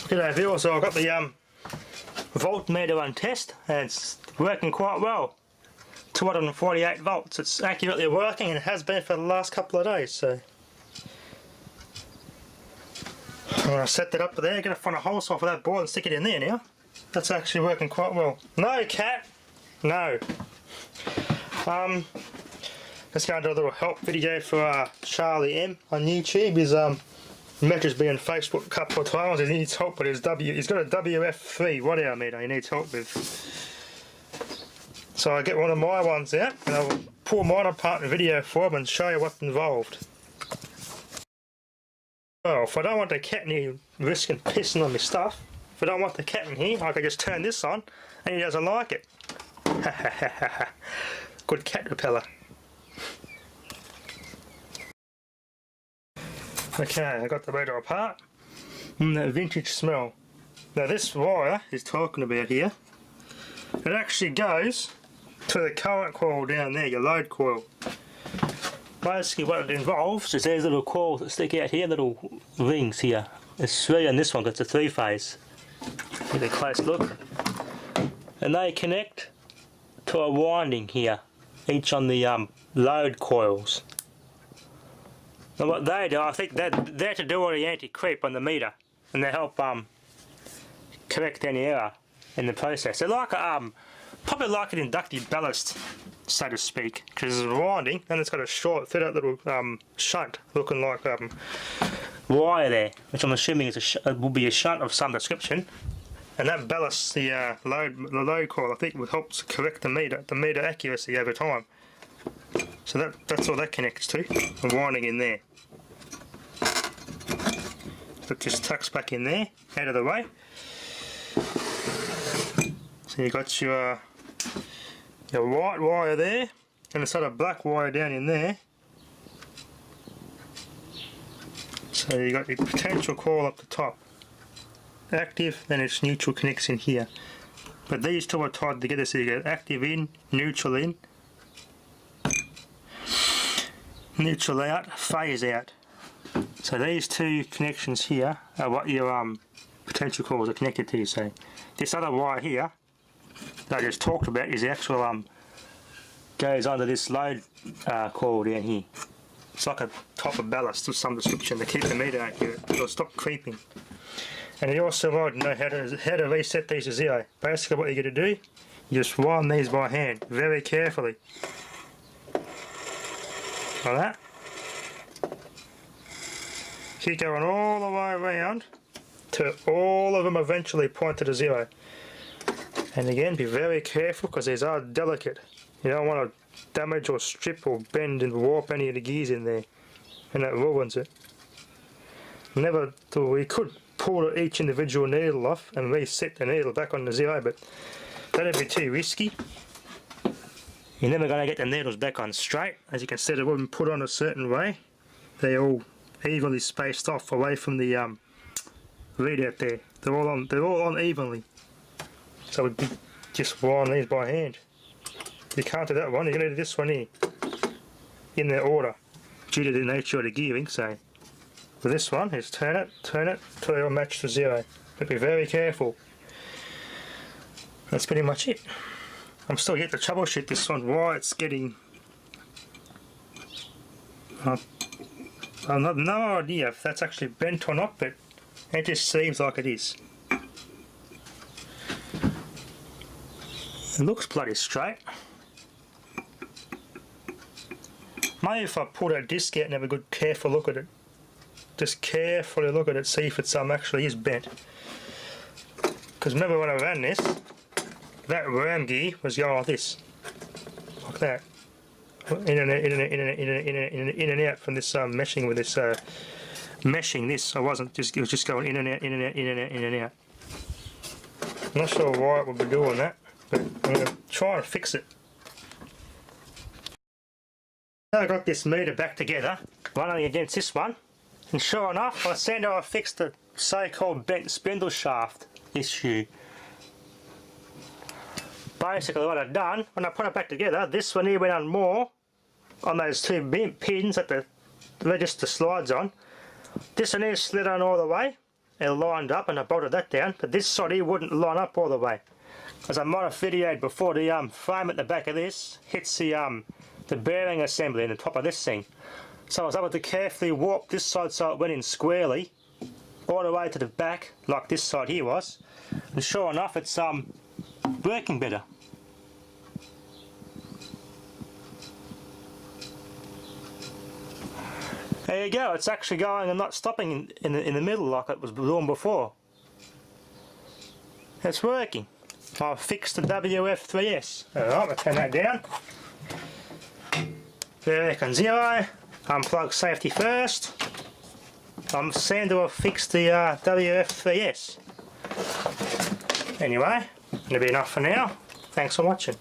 G'day viewers, so I've got the voltmeter on test and it's working quite well. 248 volts, it's accurately working and it has been for the last couple of days. So I'm going to set that up there, get a find a hole saw for that board and stick it in there now. That's actually working quite well. No cat! No! Let's go and do a little help video for Charlie M on YouTube. His messaged me on Facebook a couple of times. He needs help with his he's got a WF3 Watthour meter he needs help with. So I get one of my ones out and I'll pull mine apart in a video for him and show you what's involved. Well, if I don't want the cat in here risking pissing on my stuff, if I don't want the cat in here, I can just turn this on and he doesn't like it. Good cat repeller. Okay, I got the motor apart. That vintage smell. Now this wire he's talking about here, it actually goes to the current coil down there, your load coil. Basically what it involves is these little coils that stick out here, little rings here. There's three on this one because it's a 3-phase. Get a close look. And they connect to a winding here, each on the load coils. And what they do, I think they're to do all the anti-creep on the meter, and they help correct any error in the process. They're like probably like an inductive ballast, so to speak, because it's winding and it's got a short, fit out little shunt looking like wire there, which I'm assuming is will be a shunt of some description, and that ballasts the load coil. I think it helps correct the meter accuracy over time. So that's all that connects to, the winding in there. That just tucks back in there, out of the way. So you got your white wire there, and it's got a black wire down in there. So you got your potential coil up the top. Active, then its neutral connects in here. But these two are tied together, so you get active in, neutral in, neutral out, phase out. So these two connections here are what your potential coils are connected to. So this other wire here that I just talked about is the actual goes under this load coil down here. It's like a type of ballast of some description to keep the meter accurate. It'll stop creeping. And you also want to know how to reset these to zero. Basically what you're going to do, you just wind these by hand very carefully. Like that. Keep going all the way around till all of them eventually point to the zero. And again, be very careful because these are delicate. You don't want to damage or strip or bend and warp any of the gears in there, and that ruins it. We could pull each individual needle off and reset the needle back on the zero, but that'd be too risky. You're never going to get the needles back on straight. As you can see, they've been put on a certain way. They're all evenly spaced off away from the readout there. They're all on evenly. So we just wind these by hand. You can't do that one. You're going to do this one here in their order due to the nature of the gearing. So for this one, is turn it till they all match to zero. But be very careful. That's pretty much it. I'm still yet to troubleshoot this one, why it's getting... I've no idea if that's actually bent or not, but it just seems like it is. It looks bloody straight. Maybe if I pull that disc out and have a good careful look at it. Just carefully look at it, see if it's actually is bent. Because remember when I ran this, that ram gear was going like this, like that, in and out from this meshing with this meshing this. It was just going in and out, in and out, in and out, in and out. I'm not sure why it would be doing that, but I'm going to try and fix it. Now I got this meter back together, running against this one, and sure enough, I found out I fixed the so-called bent spindle shaft issue. Basically what I've done, when I put it back together, this one here went on more on those two pins that the register slides on. This one here slid on all the way, it lined up and I bolted that down, but this side here wouldn't line up all the way. As I might have videoed before, the frame at the back of this hits the bearing assembly in the top of this thing. So I was able to carefully warp this side so it went in squarely all the way to the back like this side here was, and sure enough it's working better. There you go, it's actually going and not stopping in the middle like it was doing before. It's working. I've fixed the WF3s. Alright, we'll turn that down. Beacon 0, unplug safety first. I'm seem to have fixed the WF3s. Anyway, that'll be enough for now. Thanks for watching.